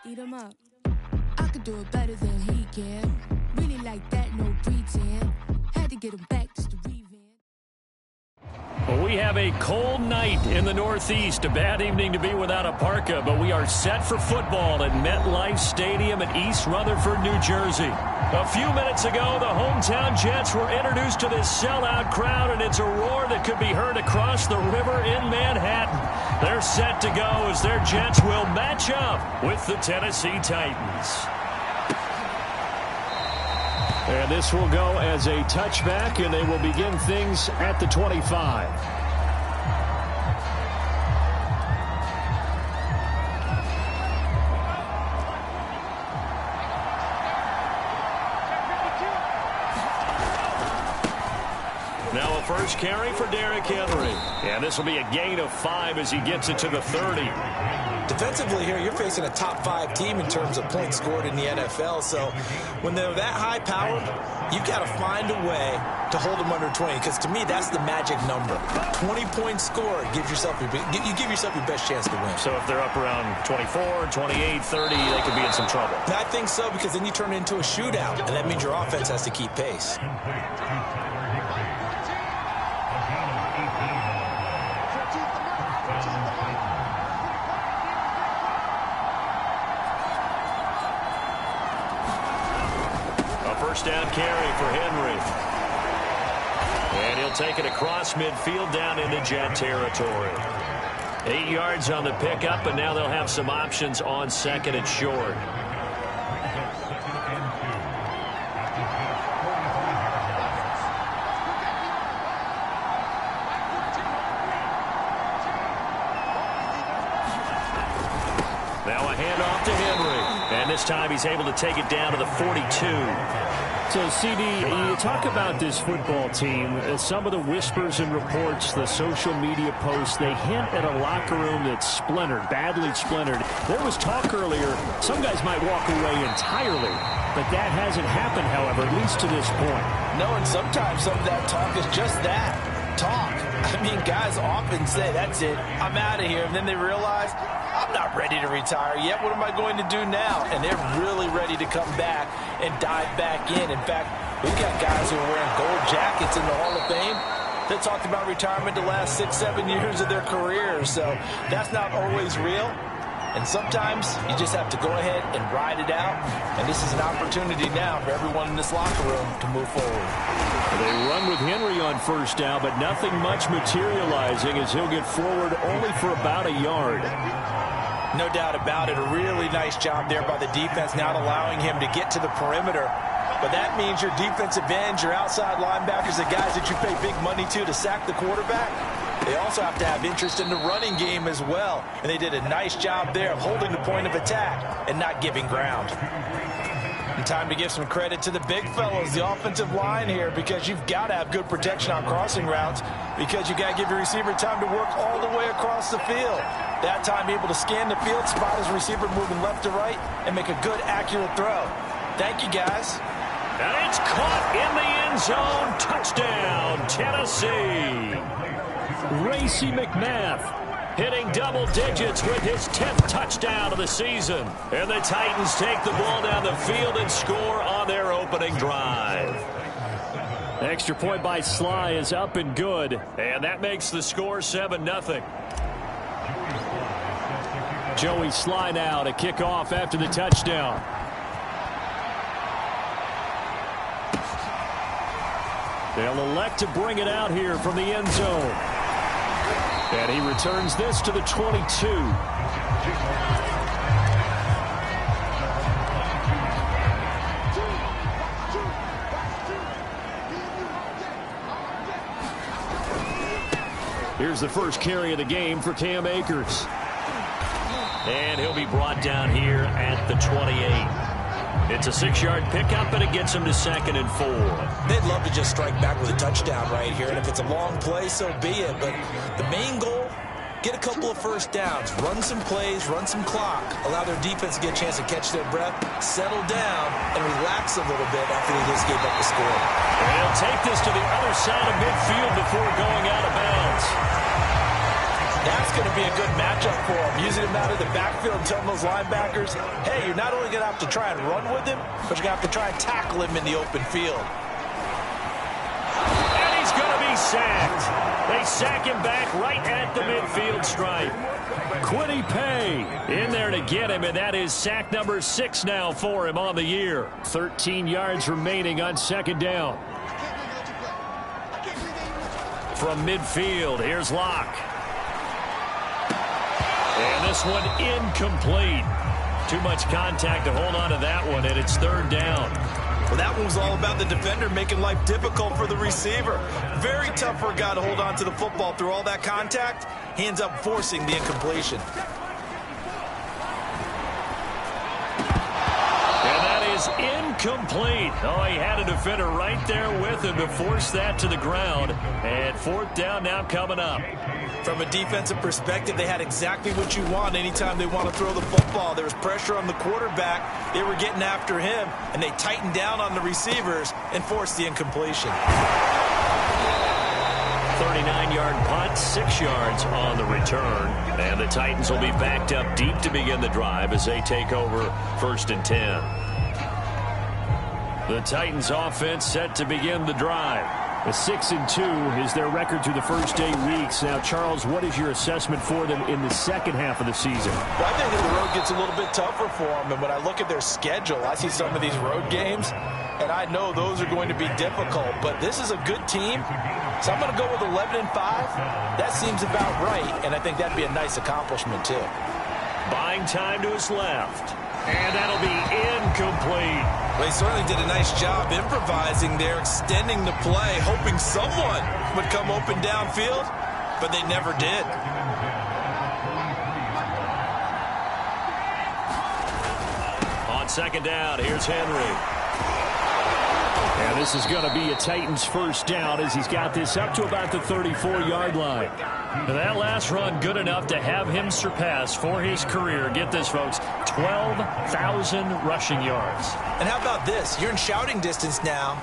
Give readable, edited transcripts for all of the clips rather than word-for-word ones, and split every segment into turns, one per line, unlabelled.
Eat 'em up. I could do it better than he can. Really like that, no pretend. Had to get him back just to revamp.
Well, we have a cold night in the Northeast. A bad evening to be without a parka, but we are set for football at MetLife Stadium in East Rutherford, New Jersey. A few minutes ago, the hometown Jets were introduced to this sellout crowd, and it's a roar that could be heard across the river in Manhattan. They're set to go as their Jets will match up with the Tennessee Titans. And this will go as a touchback, and they will begin things at the 25. Now a first carry for Derrick Henry. And this will be a gain of 5 as he gets it to the 30.
Defensively here, you're facing a top 5 team in terms of points scored in the NFL. So when they're that high powered, you've got to find a way to hold them under 20. Because to me, that's the magic number. 20 points scored gives yourself you give yourself your best chance to win.
So if they're up around 24, 28, 30, they could be in some trouble.
I think so, because then you turn it into a shootout, and that means your offense has to keep pace.
First down carry for Henry. And he'll take it across midfield down into Jet territory. 8 yards on the pickup, and now they'll have some options on second and short. Now a handoff to Henry. And this time he's able to take it down to the 42. So, CD, you talk about this football team, some of the whispers and reports, the social media posts, they hint at a locker room that's splintered, badly splintered. There was talk earlier, some guys might walk away entirely, but that hasn't happened, however, at least to this point.
No, and sometimes some of that talk is just that, talk. I mean, guys often say, that's it, I'm out of here, and then they realize, I'm not ready to retire yet. What am I going to do now? And they're really ready to come back and dive back in. In fact, we've got guys who are wearing gold jackets in the Hall of Fame that talked about retirement the last 6-7 years of their careers. So that's not always real. And sometimes you just have to go ahead and ride it out. And this is an opportunity now for everyone in this locker room to move forward.
They run with Henry on first down, but nothing much materializing as he'll get forward only for about a yard.
No doubt about it. A really nice job there by the defense, not allowing him to get to the perimeter. But that means your defensive ends, your outside linebackers, the guys that you pay big money to sack the quarterback, they also have to have interest in the running game as well. And they did a nice job there of holding the point of attack and not giving ground. And time to give some credit to the big fellows, the offensive line here, because you've got to have good protection on crossing routes, because you got to give your receiver time to work all the way across the field. That time able to scan the field, spot his receiver moving left to right, and make a good, accurate throw. Thank you, guys.
And it's caught in the end zone. Touchdown, Tennessee. Racey McMath hitting double digits with his 10th touchdown of the season. And the Titans take the ball down the field and score on their opening drive. Extra point by Sly is up and good. And that makes the score 7-0. Joey Sly now to kick off after the touchdown. They'll elect to bring it out here from the end zone. And he returns this to the 22. Here's the first carry of the game for Cam Akers. And he'll be brought down here at the 28. It's a 6-yard pickup, and it gets him to 2nd and 4.
They'd love to just strike back with a touchdown right here, and if it's a long play, so be it. But the main goal, get a couple of first downs, run some plays, run some clock, allow their defense to get a chance to catch their breath, settle down, and relax a little bit after they just gave up the score.
And he'll take this to the other side of midfield before going out of bounds.
That's That's going to be a good matchup for him. Using him out of the backfield and telling those linebackers, hey, you're not only going to have to try and run with him, but you're going to have to try and tackle him in the open field.
And he's going to be sacked. They sack him back right at the midfield stripe. Quiddy Pay in there to get him, and that is sack number 6 now for him on the year. 13 yards remaining on second down. From midfield, here's Locke. And this one incomplete. Too much contact to hold on to that one, and it's third down.
Well, that one was all about the defender making life difficult for the receiver. Very tough for a guy to hold on to the football through all that contact. He ends up forcing the incompletion.
And that is incomplete. Oh, he had a defender right there with him to force that to the ground. And fourth down now coming up.
From a defensive perspective, they had exactly what you want anytime they want to throw the football. There was pressure on the quarterback. They were getting after him, and they tightened down on the receivers and forced the incompletion.
39-yard punt, 6 yards on the return. And the Titans will be backed up deep to begin the drive as they take over 1st and 10. The Titans offense set to begin the drive. A 6-2 is their record through the first 8 weeks. Now, Charles, what is your assessment for them in the second half of the season?
Well, I think that the road gets a little bit tougher for them. And when I look at their schedule, I see some of these road games, and I know those are going to be difficult. But this is a good team, so I'm going to go with 11-5. That seems about right, and I think that'd be a nice accomplishment, too.
Buying time to his left. And that'll be incomplete.
Well, he certainly did a nice job improvising there, extending the play, hoping someone would come open downfield, but they never did.
On second down, here's Henry. And this is going to be a Titans first down as he's got this up to about the 34-yard line. And that last run good enough to have him surpass for his career, get this, folks, 12,000 rushing yards.
And how about this? You're in shouting distance now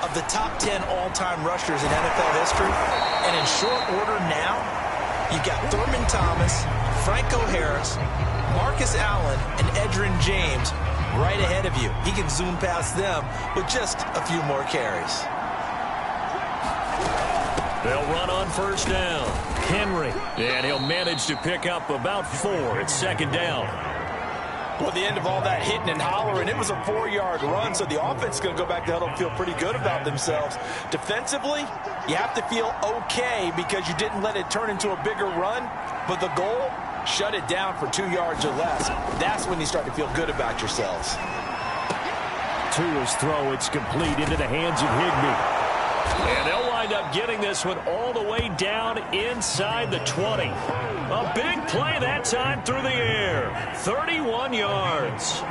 of the top 10 all-time rushers in NFL history. And in short order now, you've got Thurman Thomas, Franco Harris, Marcus Allen, and Edgerrin James right ahead of you. He can zoom past them with just a few more carries.
They'll run on first down. Henry. And he'll manage to pick up about 4. It's second down.
Well, at the end of all that hitting and hollering, it was a 4-yard run, so the offense is going to go back to huddle and feel pretty good about themselves. Defensively, you have to feel okay because you didn't let it turn into a bigger run, but the goal, shut it down for 2 yards or less. That's when you start to feel good about yourselves.
To his throw, it's complete into the hands of Higbee. And they'll wind up getting this one all the way down inside the 20. A big play that time through the air. 31 yards.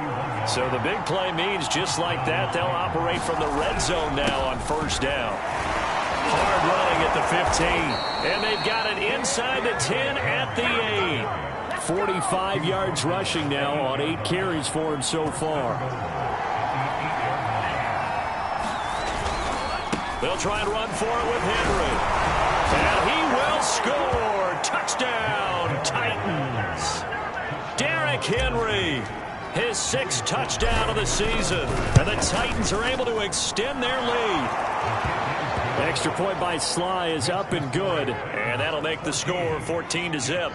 So the big play means just like that, they'll operate from the red zone now on first down. Hard running at the 15. And they've got it inside the 10 at the 8. 45 yards rushing now on 8 carries for him so far. They'll try and run for it with Henry. And he will score. Touchdown, Titans. Derrick Henry, his 6th touchdown of the season. And the Titans are able to extend their lead. Extra point by Sly is up and good. And that'll make the score 14-0.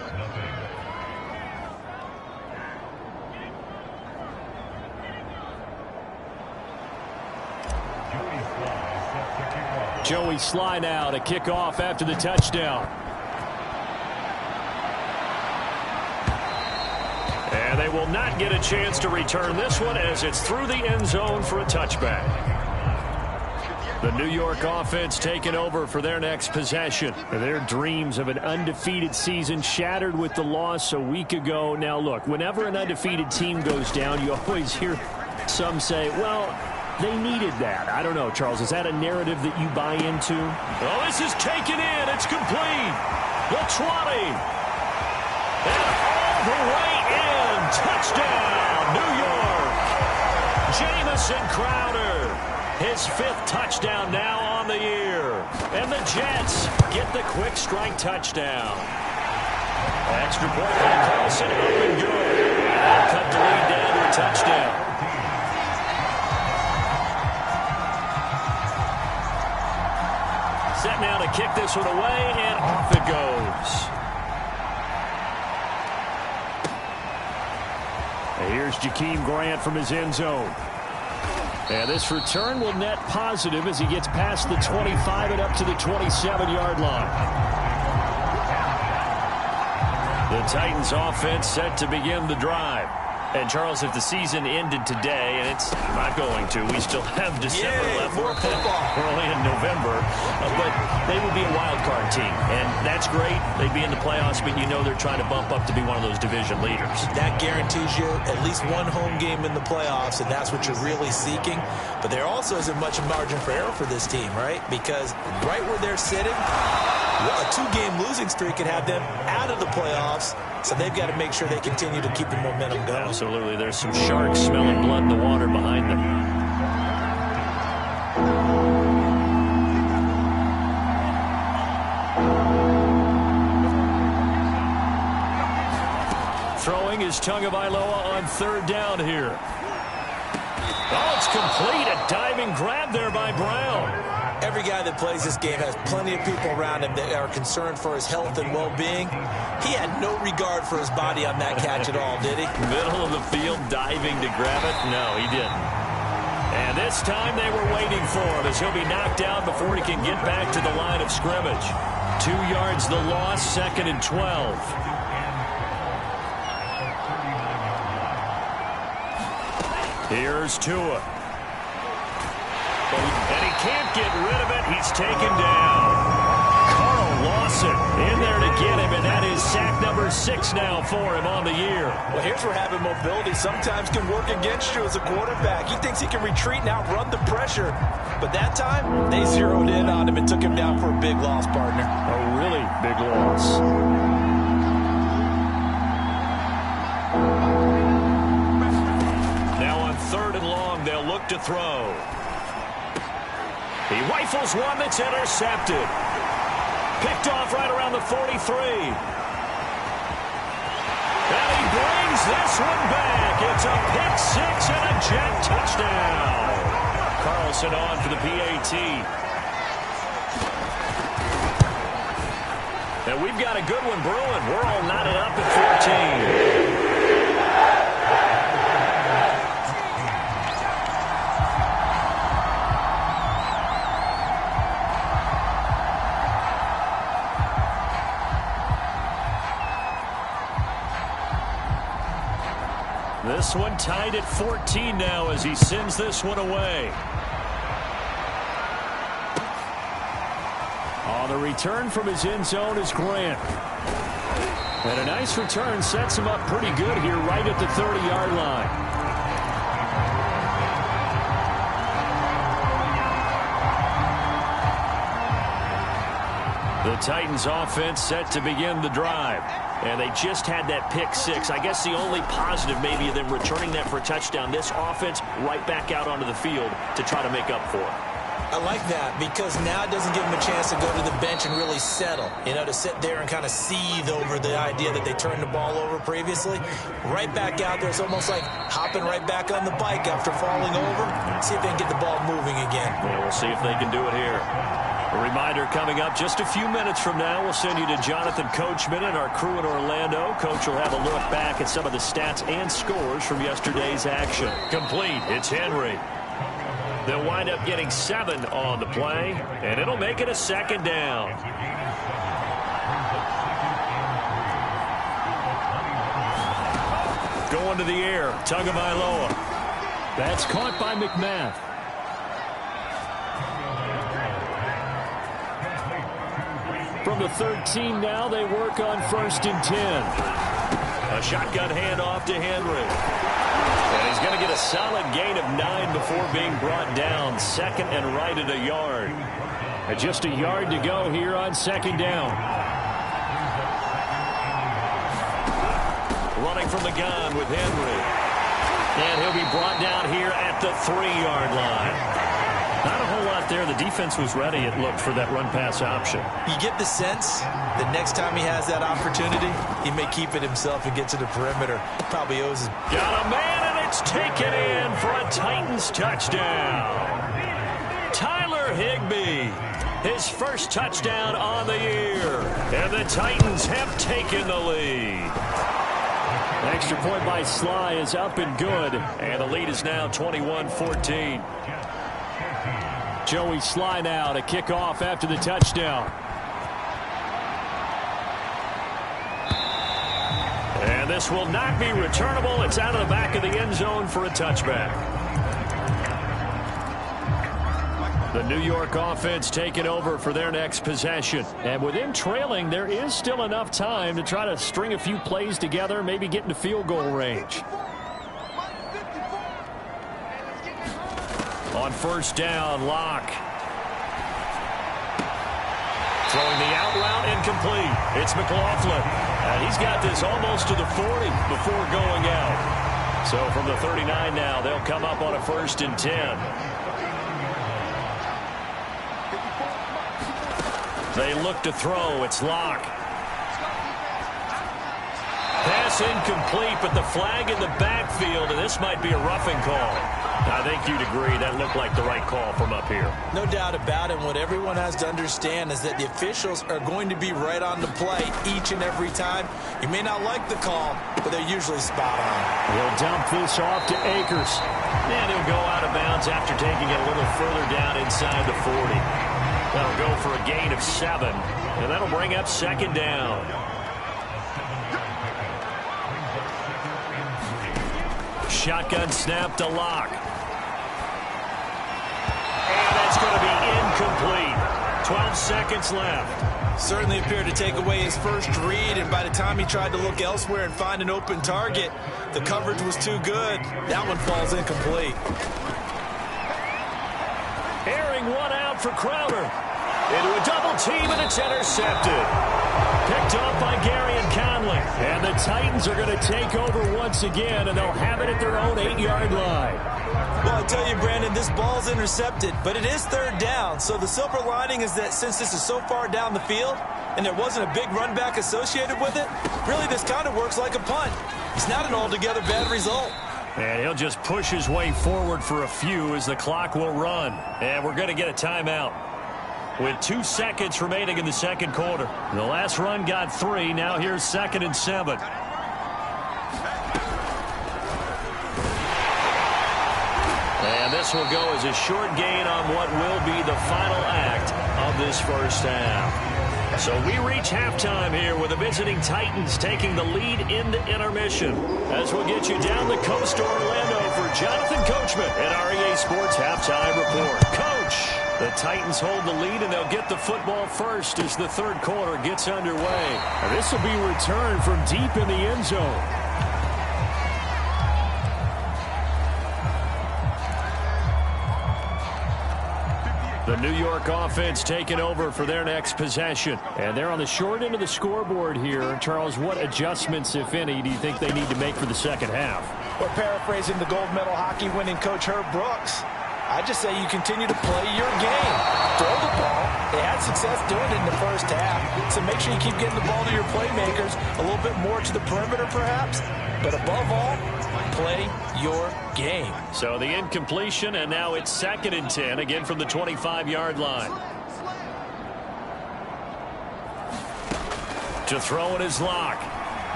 Joey Sly now to kick off after the touchdown. And they will not get a chance to return this one as it's through the end zone for a touchback. The New York offense taking over for their next possession. Their dreams of an undefeated season shattered with the loss a week ago. Now, look, whenever an undefeated team goes down, you always hear some say, well, they needed that. I don't know, Charles. Is that a narrative that you buy into? Oh, this is taken in. It's complete. The 20. And all the way in. Touchdown, New York. Jamison Crowder. His 5th touchdown now on the year. And the Jets get the quick strike touchdown. Extra point by Carlson, up and good. That'll cut the lead down to a touchdown. Set now to kick this one away, and off it goes. And here's Jakeem Grant from his end zone. And this return will net positive as he gets past the 25 and up to the 27-yard line. The Titans offense set to begin the drive. And, Charles, if the season ended today, and it's not going to, we still have December left.
More football.
We're only in November. But they would be a wild card team. And that's great. They'd be in the playoffs, but you know they're trying to bump up to be one of those division leaders.
That guarantees you at least one home game in the playoffs, and that's what you're really seeking. But there also isn't much margin for error for this team, right? Because right where they're sitting, a two-game losing streak could have them out of the playoffs. So they've got to make sure they continue to keep the momentum going.
Absolutely. There's some sharks smelling blood in the water behind them. Throwing is Tagovailoa on third down here. Oh, it's complete. A diving grab there by Brown.
Every guy that plays this game has plenty of people around him that are concerned for his health and well-being. He had no regard for his body on that catch at all, did he?
Middle of the field, diving to grab it? No, he didn't. And this time they were waiting for him as he'll be knocked out before he can get back to the line of scrimmage. 2 yards the loss, 2nd and 12. Here's Tua. And he can't get rid of it. He's taken down. Carl Lawson in there to get him, and that is sack number 6 now for him on the year.
Well, here's where having mobility sometimes can work against you as a quarterback. He thinks he can retreat and outrun the pressure. But that time, they zeroed in on him and took him down for a big loss, partner.
A really big loss. Now on 3rd and long, they'll look to throw. He rifles one that's intercepted. Picked off right around the 43. And he brings this one back. It's a pick 6 and a jet touchdown. Carlson on for the PAT. And we've got a good one brewing. We're all knotted up at 14. This one tied at 14 now as he sends this one away. On the return from his end zone is Grant. And a nice return sets him up pretty good here right at the 30-yard line. The Titans offense set to begin the drive. And they just had that pick 6. I guess the only positive maybe of them returning that for a touchdown. This offense right back out onto the field to try to make up for it.
I like that because now it doesn't give them a chance to go to the bench and really settle. You know, to sit there and kind of seethe over the idea that they turned the ball over previously. Right back out there. It's almost like hopping right back on the bike after falling over. See if they can get the ball moving again.
Yeah, we'll see if they can do it here. A reminder coming up just a few minutes from now. We'll send you to Jonathan Coachman and our crew in Orlando. Coach will have a look back at some of the stats and scores from yesterday's action. Complete. It's Henry. They'll wind up getting 7 on the play, and it'll make it a 2nd down. Going to the air. Tagovailoa. That's caught by McMath. From the 13 now, they work on 1st and 10. A shotgun handoff to Henry. And he's going to get a solid gain of 9 before being brought down. 2nd and right at a yard. And just a yard to go here on 2nd down. Running from the gun with Henry. And he'll be brought down here at the 3-yard line. Not a whole lot there. The defense was ready, it looked, for that run-pass option.
You get the sense that next time he has that opportunity, he may keep it himself and get to the perimeter. Probably owes his...
Got a man, and it's taken in for a Titans touchdown. Tyler Higbee, his first touchdown on the year. And the Titans have taken the lead. Extra point by Sly is up and good. And the lead is now 21-14. Joey Sly now to kick off after the touchdown. And this will not be returnable. It's out of the back of the end zone for a touchback. The New York offense taking over for their next possession. And with them trailing, there is still enough time to try to string a few plays together, maybe get into field goal range. On first down, Locke. Throwing the out route, incomplete. It's McLaughlin. And he's got this almost to the 40 before going out. So from the 39 now, they'll come up on a 1st and 10. They look to throw. It's Locke. Pass incomplete, but the flag in the backfield, and this might be a roughing call. I think you'd agree that looked like the right call from up here.
No doubt about it. What everyone has to understand is that the officials are going to be right on the play each and every time. You may not like the call, but they're usually spot on.
He'll dump this off to Akers. And he'll go out of bounds after taking it a little further down inside the 40. That'll go for a gain of 7, and that'll bring up 2nd down. Shotgun snap to Locke. And that's going to be incomplete. 12 seconds left.
Certainly appeared to take away his first read, and by the time he tried to look elsewhere and find an open target, the coverage was too good. That one falls incomplete.
Airing one out for Crowder. Into a double team, and it's intercepted. Picked off by Gary and Conley. And the Titans are going to take over once again, and they'll have it at their own 8-yard line.
Well, I tell you, Brandon, this ball's intercepted, but it is 3rd down. So the silver lining is that since this is so far down the field and there wasn't a big run back associated with it, really this kind of works like a punt. It's not an altogether bad result.
And he'll just push his way forward for a few as the clock will run. And we're going to get a timeout with 2 seconds remaining in the 2nd quarter. The last run got 3. Now here's 2nd and 7. And this will go as a short gain on what will be the final act of this first half. So we reach halftime here with the visiting Titans taking the lead into intermission. As we'll get you down the coast to Orlando for Jonathan Coachman at our EA Sports Halftime Report. Coach, the Titans hold the lead, and they'll get the football first as the 3rd quarter gets underway. And this will be returned from deep in the end zone. The New York offense taking over for their next possession. And they're on the short end of the scoreboard here. Charles, what adjustments, if any, do you think they need to make for the 2nd half?
Well, paraphrasing the gold medal hockey winning coach Herb Brooks, I just say you continue to play your game. Throw the ball. They had success doing it in the first half. So make sure you keep getting the ball to your playmakers, a little bit more to the perimeter perhaps. But above all, play your game.
So the incompletion, and now it's 2nd and 10, again from the 25-yard line. To throw it is Locke.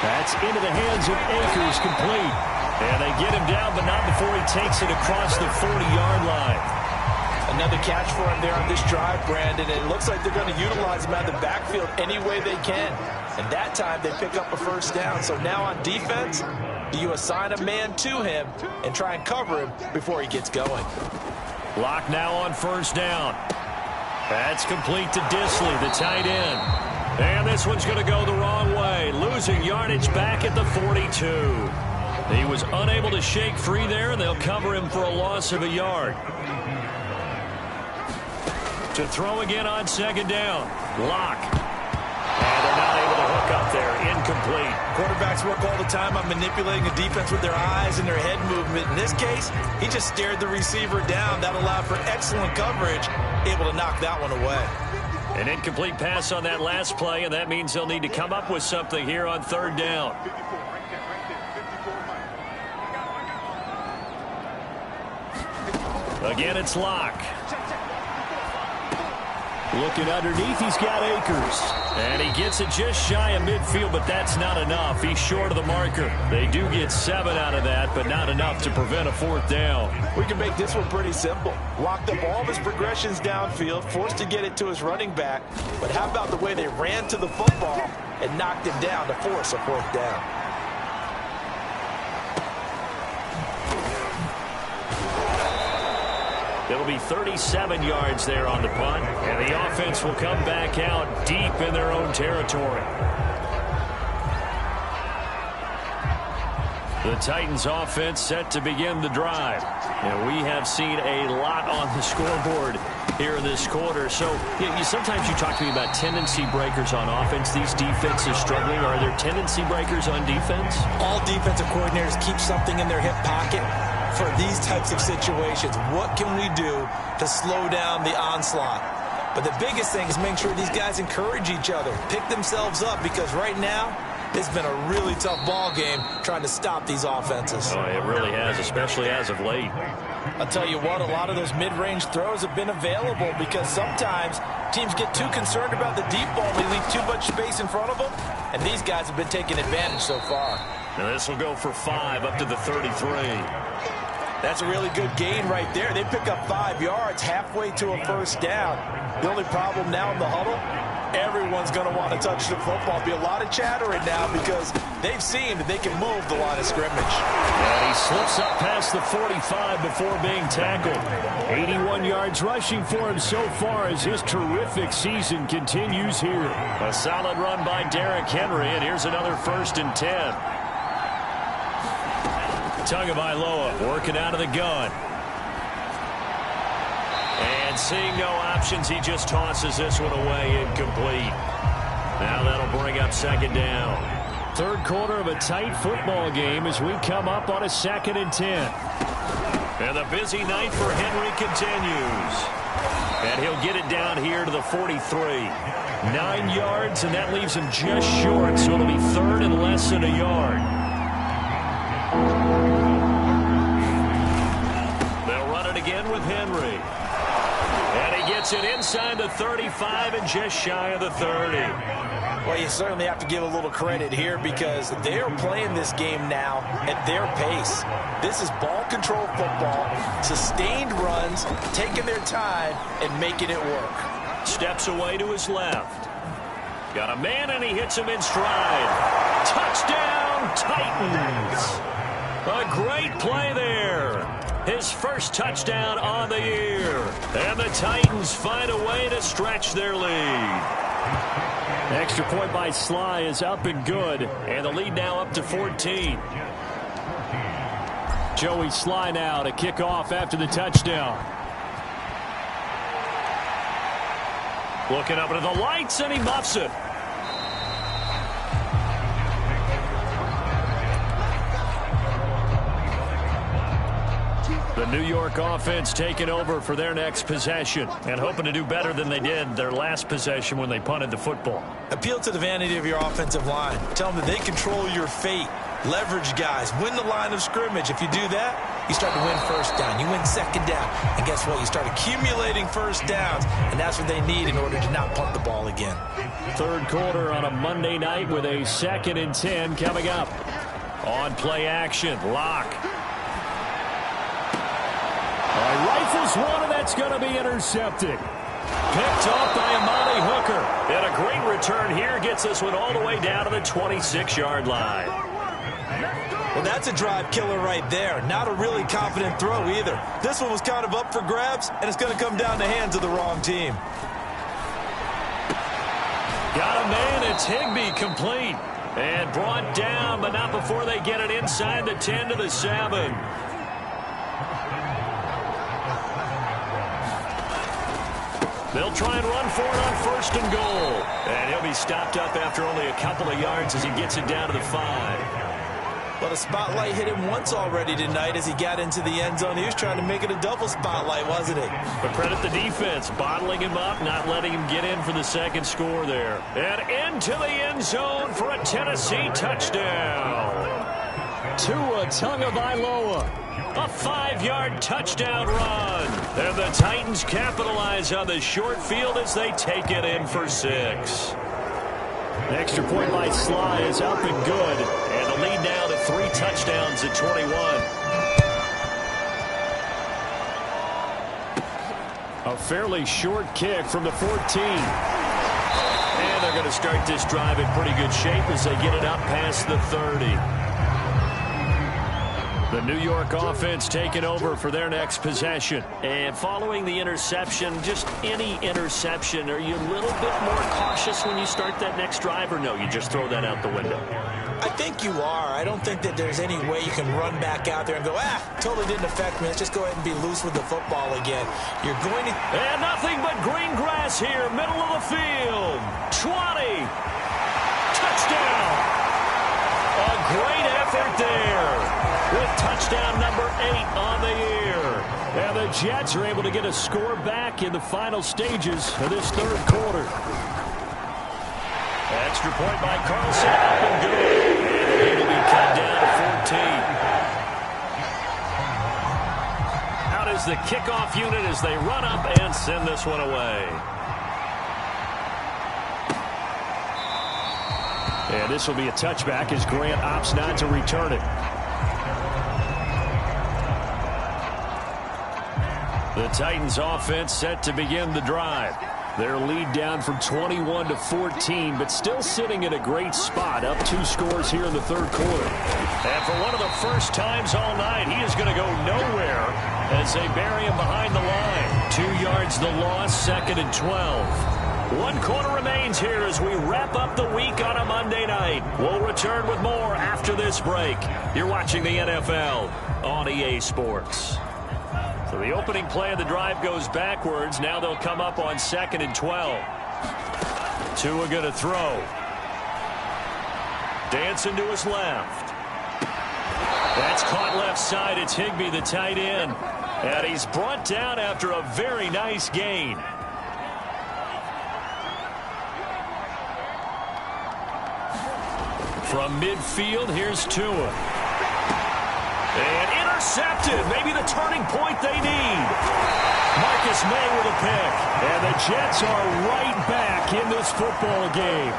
That's into the hands of Akers, complete. And they get him down, but not before he takes it across the 40-yard line.
Another catch for him there on this drive, Brandon. It looks like they're going to utilize him out of the backfield any way they can. And that time they pick up a 1st down. So now on defense, do you assign a man to him and try and cover him before he gets going?
Locke now on 1st down. That's complete to Disley, the tight end. And this one's going to go the wrong way, losing yardage back at the 42. He was unable to shake free there, and they'll cover him for a loss of a yard. To throw again on 2nd down. Locke. And they're not able to hook up there incomplete.
Quarterbacks work all the time on manipulating a defense with their eyes and their head movement. In this case, he just stared the receiver down. That allowed for excellent coverage, able to knock that one away.
An incomplete pass on that last play, and that means they'll need to come up with something here on third down. Again, it's Locke. Looking underneath, he's got Akers. And he gets it just shy of midfield, but that's not enough. He's short of the marker. They do get 7 out of that, but not enough to prevent a fourth down.
We can make this one pretty simple. Locked up all of his progressions downfield, forced to get it to his running back. But how about the way they ran to the football and knocked him down to force a fourth down?
It'll be 37 yards there on the punt, and the offense will come back out deep in their own territory. The Titans offense set to begin the drive. And we have seen a lot on the scoreboard here in this quarter. So sometimes you talk to me about tendency breakers on offense. These defenses struggling. Are there tendency breakers on defense?
All defensive coordinators keep something in their hip pocket for these types of situations. What can we do to slow down the onslaught? But the biggest thing is make sure these guys encourage each other, pick themselves up, because right now it's been a really tough ball game trying to stop these offenses.
Oh, it really has, especially as of late.
I'll tell you what, a lot of those mid-range throws have been available because sometimes teams get too concerned about the deep ball. They leave too much space in front of them, and these guys have been taking advantage so far.
Now this will go for 5 up to the 33.
That's a really good gain right there. They pick up 5 yards halfway to a first down. The only problem now in the huddle, everyone's going to want to touch the football. Be a lot of chattering now because they've seen that they can move the line of scrimmage.
And he slips up past the 45 before being tackled. 81 yards rushing for him so far as his terrific season continues here. A solid run by Derrick Henry, and here's another 1st and 10. Tagovailoa working out of the gun. And seeing no options, he just tosses this one away, incomplete. Now that'll bring up 2nd down. Third quarter of a tight football game as we come up on a 2nd and 10. And the busy night for Henry continues. And he'll get it down here to the 43. 9 yards, and that leaves him just short, so it'll be 3rd and less than a yard. They'll run it again with Henry. And he gets it inside the 35 and just shy of the 30.
Well, you certainly have to give a little credit here because they are playing this game now at their pace. This is ball control football, sustained runs, taking their time and making it work.
Steps away to his left. Got a man and he hits him in stride. Touchdown, Titans. A great play there. His first touchdown on the year. And the Titans find a way to stretch their lead. Extra point by Sly is up and good. And the lead now up to 14. Joey Sly now to kick off after the touchdown. Looking up into the lights, and he muffs it. The New York offense taking over for their next possession and hoping to do better than they did their last possession when they punted the football.
Appeal to the vanity of your offensive line. Tell them that they control your fate. Leverage guys. Win the line of scrimmage. If you do that, you start to win 1st down. You win 2nd down. And guess what? You start accumulating 1st downs, and that's what they need in order to not punt the ball again.
Third quarter on a Monday night with a 2nd and 10 coming up. On play action, Locke. Rifles one, and that's going to be intercepted. Picked off by Amani Hooker. And a great return here gets this one all the way down to the 26-yard line.
Well, that's a drive killer right there. Not a really confident throw either. This one was kind of up for grabs, and it's going to come down the hands of the wrong team.
Got a man, it's HYBO complete. And brought down, but not before they get it inside the 10 to the 7. They'll try and run for it on 1st and goal. And he'll be stopped up after only a couple of yards as he gets it down to the 5.
Well, the spotlight hit him once already tonight as he got into the end zone. He was trying to make it a double spotlight, wasn't he?
But credit the defense, bottling him up, not letting him get in for the second score there. And into the end zone for a Tennessee touchdown. Tua Tagovailoa. A 5-yard touchdown run. And the Titans capitalize on the short field as they take it in for 6. The extra point by Sly is up and good. And the lead now to 3 touchdowns at 21. A fairly short kick from the 14. And they're going to start this drive in pretty good shape as they get it up past the 30. The New York offense taking over for their next possession. And following the interception, just any interception, are you a little bit more cautious when you start that next drive, or no, you just throw that out the window?
I think you are. I don't think that there's any way you can run back out there and go, totally didn't affect me. Let's just go ahead and be loose with the football again. You're going to...
And nothing but green grass here, middle of the field. 20. Touchdown. A great effort there. With touchdown number 8 on the year. And the Jets are able to get a score back in the final stages of this 3rd quarter. Extra point by Carlson, up and good. And he will be cut down to 14. Out is the kickoff unit as they run up and send this one away. And this will be a touchback as Grant opts not to return it. The Titans offense set to begin the drive. Their lead down from 21 to 14, but still sitting in a great spot, up 2 scores here in the 3rd quarter. And for one of the first times all night, he is going to go nowhere as they bury him behind the line. 2 yards the loss, 2nd and 12. 1 quarter remains here as we wrap up the week on a Monday night. We'll return with more after this break. You're watching the NFL on EA Sports. So the opening play of the drive goes backwards. Now they'll come up on 2nd and 12. Tua going to throw. Dancing to his left. That's caught left side. It's Higbee, the tight end. And he's brought down after a very nice gain. From midfield, here's Tua. And intercepted. Maybe the turning point they need. Marcus May with a pick. And the Jets are right back in this football game.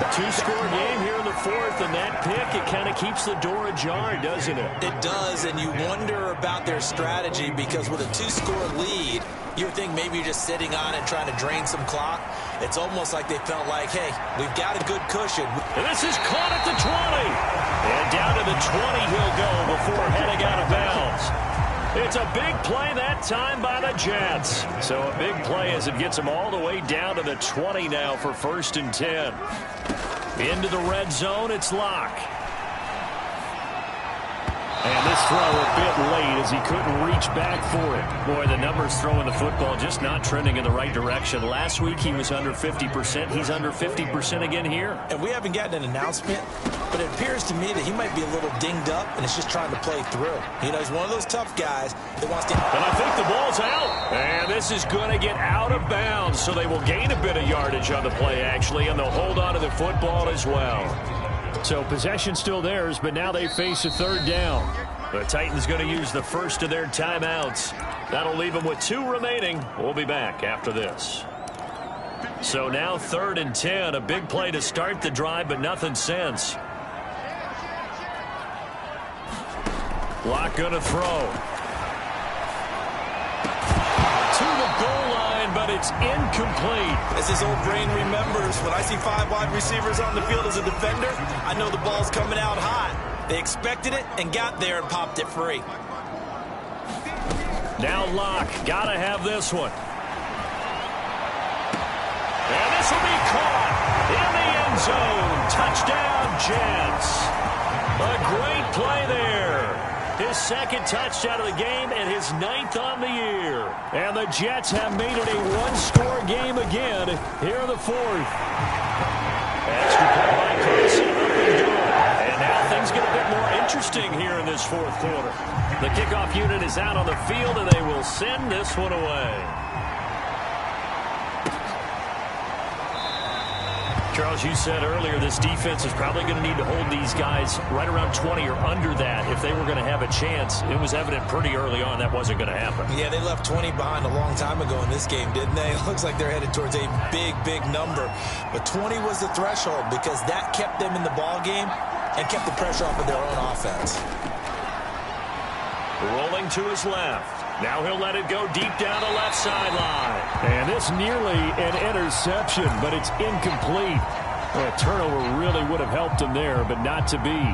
2-score game here in the 4th, and that pick, it kind of keeps the door ajar, doesn't it?
It does, and you wonder about their strategy because with a 2-score lead, you would think maybe you're just sitting on it trying to drain some clock. It's almost like they felt like, hey, we've got a good cushion.
And this is caught at the 20. And down to the 20 he'll go before heading out of bounds. It's a big play that time by the Jets. So a big play as it gets them all the way down to the 20 now for 1st and 10. Into the red zone, it's Locke. And this throw a bit late as he couldn't reach back for it. Boy, the numbers throwing the football just not trending in the right direction. Last week he was under 50%. He's under 50% again here. And we haven't gotten an announcement, but it appears to me that he might be a little dinged up and is just trying to play through. You know, he's one of those tough guys that wants to... And I think the ball's out. And this is going to get out of bounds, so they will gain a bit of yardage on the play, actually, and they'll hold on to the football as well. So possession still theirs, but now they face a 3rd down. The Titans going to use the first of their timeouts. That'll leave them with 2 remaining. We'll be back after this. So now 3rd and 10, a big play to start the drive, but nothing since. Locke going to throw. To the goal line, but it's incomplete. As his old brain remembers, when I see 5 wide receivers on the field as a defender, I know the ball's coming out hot. They expected it and got there and popped it free. Now Locke, gotta have this one. And this will be caught in the end zone. Touchdown, Jets. A great play there. His second touchdown of the game and his 9th on the year. And the Jets have made it a one-score game again here in the 4th. Extra point by Carson, up and good. And now things get a bit more interesting here in this 4th quarter. The kickoff unit is out on the field, and they will send this one away. Charles, you said earlier this defense is probably going to need to hold these guys right around 20 or under that if they were going to have a chance. It was evident pretty early on that wasn't going to happen. Yeah, they left 20 behind a long time ago in this game, didn't they? It looks like they're headed towards a big, big number. But 20 was the threshold because that kept them in the ball game and kept the pressure off of their own offense. Rolling to his left. Now he'll let it go deep down the left sideline. And this nearly an interception, but it's incomplete. Well, a turnover really would have helped him there, but not to be.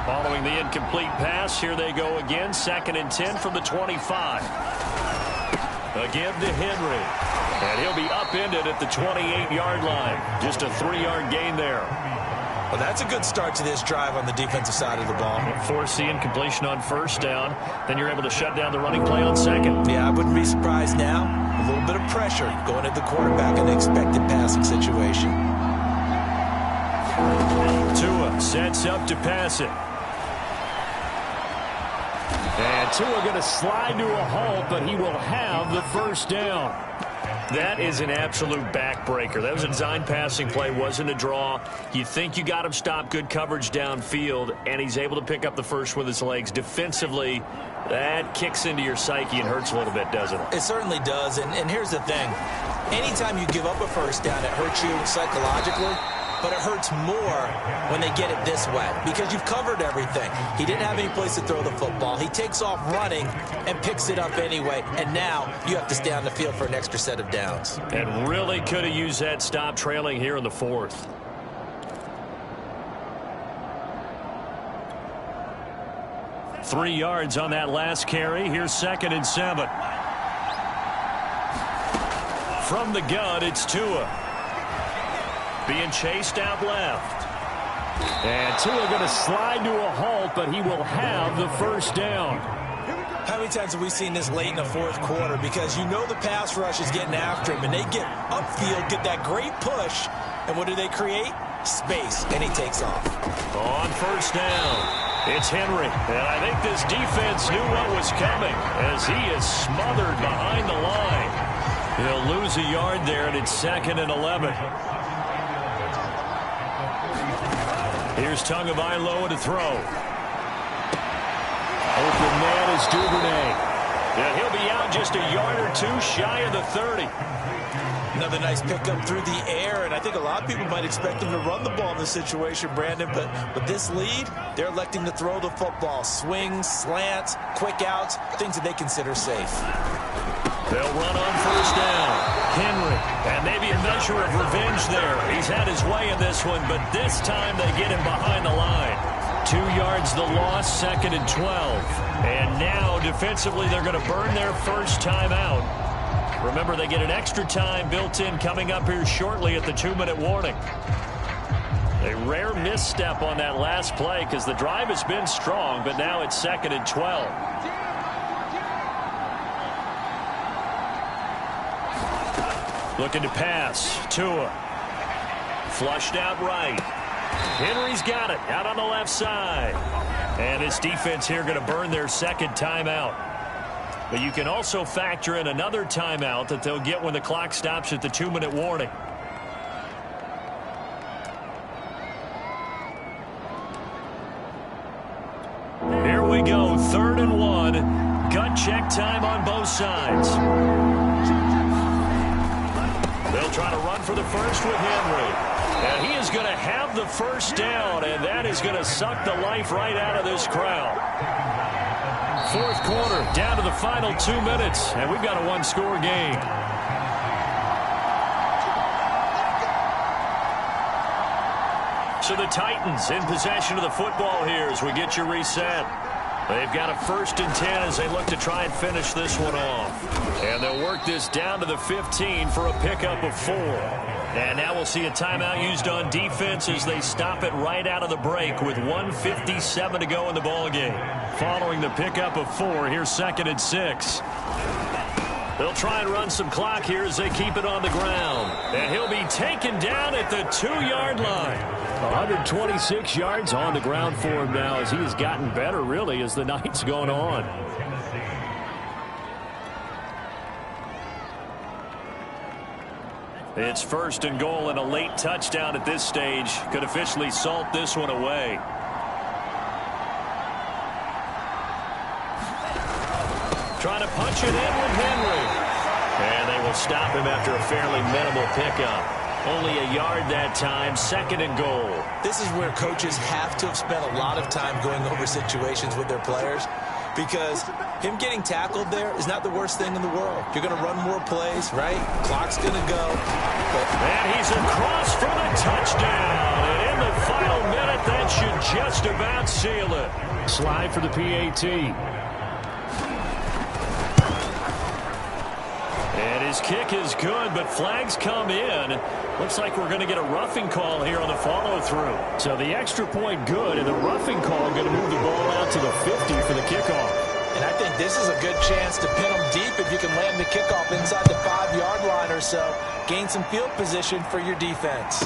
Following the incomplete pass, here they go again. 2nd and 10 from the 25. A give to Henry. And he'll be upended at the 28-yard line. Just a 3-yard gain there. Well, that's a good start to this drive on the defensive side of the ball. Force the incompletion on 1st down. Then you're able to shut down the running play on 2nd. Yeah, I wouldn't be surprised now. A little bit of pressure going at the quarterback in the expected passing situation. Tua sets up to pass it. And Tua going to slide to a halt, but he will have the 1st down. That is an absolute backbreaker. That was a design passing play, wasn't a draw. You think you got him stopped, good coverage downfield, and he's able to pick up the 1st with his legs. Defensively, that kicks into your psyche and hurts a little bit, doesn't it? It certainly does, and here's the thing. Anytime you give up a 1st down, it hurts you psychologically. But it hurts more when they get it this way because you've covered everything. He didn't have any place to throw the football. He takes off running and picks it up anyway, and now you have to stay on the field for an extra set of downs. And really could have used that stop trailing here in the 4th. Three yards on that last carry. Here's 2nd and 7. From the gun, it's Tua. Being chased out left. And Tua going to slide to a halt, but he will have the 1st down. How many times have we seen this late in the 4th quarter? Because you know the pass rush is getting after him, and they get upfield, get that great push, and what do they create? Space, and he takes off. On 1st down, it's Henry. And I think this defense knew what was coming as he is smothered behind the line. He'll lose a yard there, and it's 2nd and 11. Here's Tagovailoa to throw. Open man is Duvernay. And he'll be out just a yard or 2 shy of the 30. Another nice pickup through the air, and I think a lot of people might expect him to run the ball in this situation, Brandon, but with this lead, they're electing to throw the football. Swings, slants, quick outs, things that they consider safe. They'll run on 1st down. Henry, and maybe a measure of revenge there. He's had his way in this one, but this time they get him behind the line. 2 yards the loss, 2nd and 12. And now defensively they're going to burn their 1st time out. Remember, they get an extra time built in coming up here shortly at the 2-minute warning. A rare misstep on that last play because the drive has been strong, but now it's 2nd and 12. Looking to pass. Tua. Flushed out right. Henry's got it. Out on the left side. And this defense here going to burn their 2nd timeout. But you can also factor in another timeout that they'll get when the clock stops at the 2-minute warning. Here we go. 3rd and 1. Gut check time on both sides. They'll try to run for the 1st with Henry. And he is going to have the 1st down, and that is going to suck the life right out of this crowd. 4th quarter, down to the final 2 minutes, and we've got a one-score game. So the Titans in possession of the football here as we get you reset. They've got a 1st and 10 as they look to try and finish this one off. And they'll work this down to the 15 for a pickup of 4. And now we'll see a timeout used on defense as they stop it right out of the break with 1:57 to go in the ballgame. Following the pickup of 4, here's 2nd and 6. They'll try and run some clock here as they keep it on the ground. And he'll be taken down at the 2-yard line. 126 yards on the ground for him now as he has gotten better, really, as the night's gone on. It's 1st and goal and a late touchdown at this stage. Could officially salt this one away. Trying to punch it in with Henry. And they will stop him after a fairly minimal pickup. Only a yard that time, 2nd and goal.
This is where coaches have to have spent a lot of time going over situations with their players, because him getting tackled there is not the worst thing in the world. You're going to run more plays, right? Clock's going to go.
And he's across for the touchdown. And in the final minute, that should just about seal it. Slide for the PAT. And his kick is good, but flags come in. Looks like we're going to get a roughing call here on the follow-through. So the extra point good, and the roughing call going to move the ball out to the 50 for the kickoff.
And I think this is a good chance to pin them deep if you can land the kickoff inside the 5-yard line or so. Gain some field position for your defense.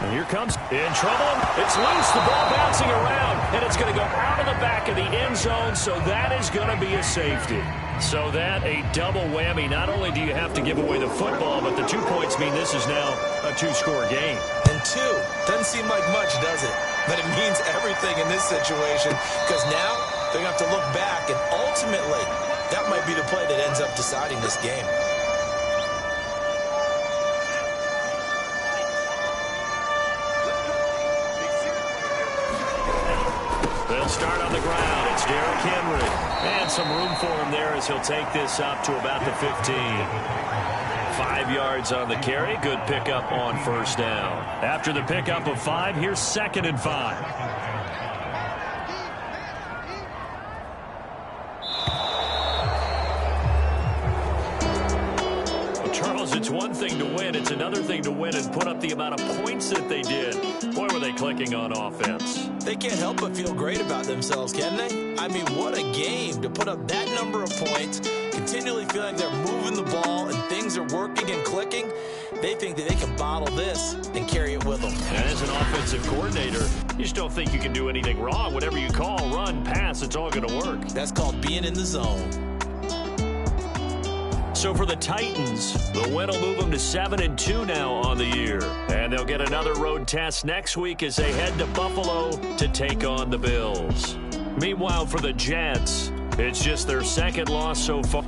And here comes in trouble. It's loose. The ball bouncing around, and it's going to go out of the back of the end zone, so that is going to be a safety. So that a double whammy. Not only do you have to give away the football, but the 2 points mean this is now a 2-score game.
And 2 doesn't seem like much, does it? But it means everything in this situation, because now they're going to have to look back, and ultimately that might be the play that ends up deciding this game.
They'll start on the ground. It's Derrick Henry. And some room for him there as he'll take this up to about the 15. 5 yards on the carry. Good pickup on 1st down. After the pickup of 5, here's 2nd and 5. Charles, it's one thing to win. It's another thing to win and put up the amount of points that they did. Boy, were they clicking on offense.
They can't help but feel great about themselves, can they? I mean, what a game to put up that number of points, continually feel like they're moving the ball and things are working and clicking. They think that they can bottle this and carry it with them.
And as an offensive coordinator, you just don't think you can do anything wrong. Whatever you call, run, pass, it's all going to work.
That's called being in the zone.
So for the Titans, the win will move them to 7-2 now on the year. And they'll get another road test next week as they head to Buffalo to take on the Bills. Meanwhile, for the Jets, it's just their 2nd loss so far.